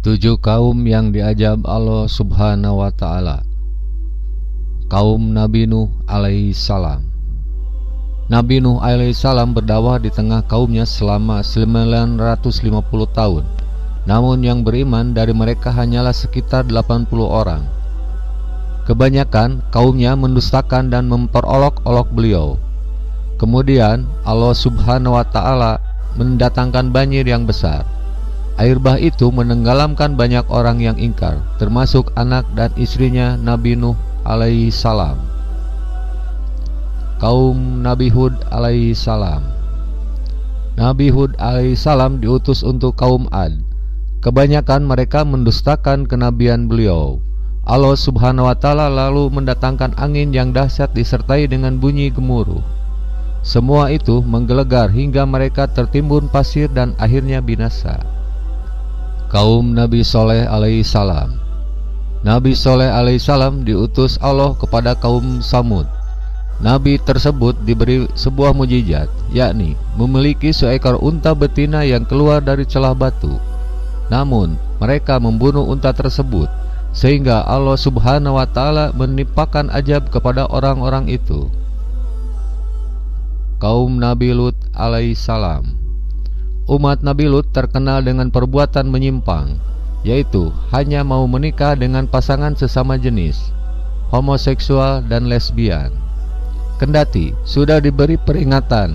7 kaum yang diajab Allah Subhanahu wa Ta'ala. Kaum Nabi Nuh alaihi salam. Nabi Nuh alaihi salam berdakwah di tengah kaumnya selama 950 tahun. Namun yang beriman dari mereka hanyalah sekitar 80 orang. Kebanyakan kaumnya mendustakan dan memperolok-olok beliau. Kemudian Allah Subhanahu wa Ta'ala mendatangkan banjir yang besar. Air bah itu menenggelamkan banyak orang yang ingkar, termasuk anak dan istrinya Nabi Nuh alaihi salam. Kaum Nabi Hud alaihi salam. Nabi Hud alaihi salam diutus untuk kaum Ad. Kebanyakan mereka mendustakan kenabian beliau. Allah Subhanahu wa Ta'ala lalu mendatangkan angin yang dahsyat disertai dengan bunyi gemuruh. Semua itu menggelegar hingga mereka tertimbun pasir dan akhirnya binasa. Kaum Nabi Soleh alaihi salam. Nabi Soleh alaihi salam diutus Allah kepada kaum Samud. Nabi tersebut diberi sebuah mukjizat, yakni memiliki seekor unta betina yang keluar dari celah batu. Namun mereka membunuh unta tersebut, sehingga Allah Subhanahu wa Ta'ala menimpakan ajab kepada orang-orang itu. Kaum Nabi Lut alaihi salam. Umat Nabi Lut terkenal dengan perbuatan menyimpang, yaitu hanya mau menikah dengan pasangan sesama jenis, homoseksual dan lesbian. Kendati sudah diberi peringatan,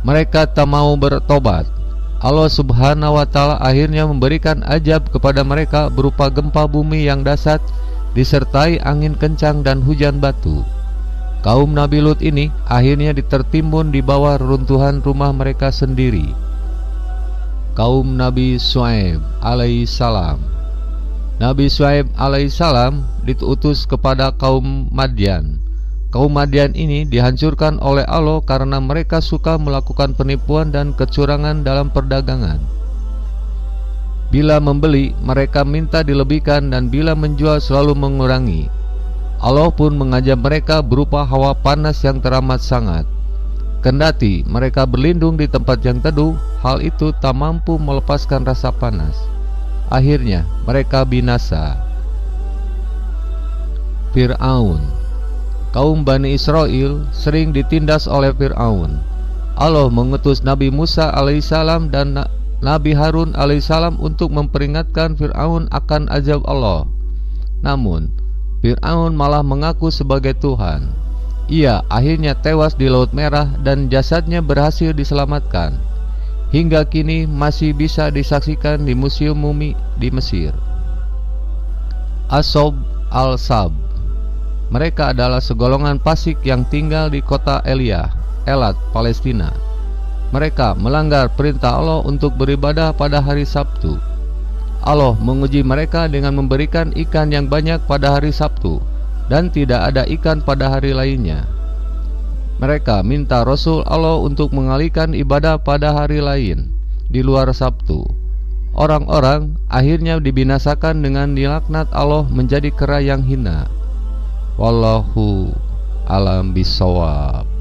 mereka tak mau bertobat. Allah Subhanahu wa Ta'ala akhirnya memberikan ajab kepada mereka berupa gempa bumi yang dahsyat disertai angin kencang dan hujan batu. Kaum Nabi Lut ini akhirnya ditertimbun di bawah reruntuhan rumah mereka sendiri. Kaum Nabi Shu'aib alaihi salam. Nabi Shu'aib alaihi salam diutus kepada kaum Madyan. Kaum Madyan ini dihancurkan oleh Allah karena mereka suka melakukan penipuan dan kecurangan dalam perdagangan. Bila membeli, mereka minta dilebihkan, dan bila menjual selalu mengurangi. Allah pun mengajak mereka berupa hawa panas yang teramat sangat. Kendati mereka berlindung di tempat yang teduh, hal itu tak mampu melepaskan rasa panas. Akhirnya mereka binasa. Fir'aun. Kaum Bani Israel sering ditindas oleh Fir'aun. Allah mengutus Nabi Musa alaihissalam dan Nabi Harun alaihissalam untuk memperingatkan Fir'aun akan azab Allah. Namun Fir'aun malah mengaku sebagai Tuhan. Ia akhirnya tewas di Laut Merah dan jasadnya berhasil diselamatkan. Hingga kini masih bisa disaksikan di Museum Mumi di Mesir. Asob al-Sab. Mereka adalah segolongan fasik yang tinggal di kota Elia, Elat, Palestina. Mereka melanggar perintah Allah untuk beribadah pada hari Sabtu. Allah menguji mereka dengan memberikan ikan yang banyak pada hari Sabtu, dan tidak ada ikan pada hari lainnya. Mereka minta Rasul Allah untuk mengalihkan ibadah pada hari lain di luar Sabtu. Orang-orang akhirnya dibinasakan dengan dilaknat Allah menjadi kera yang hina. Wallahu alam bisawab.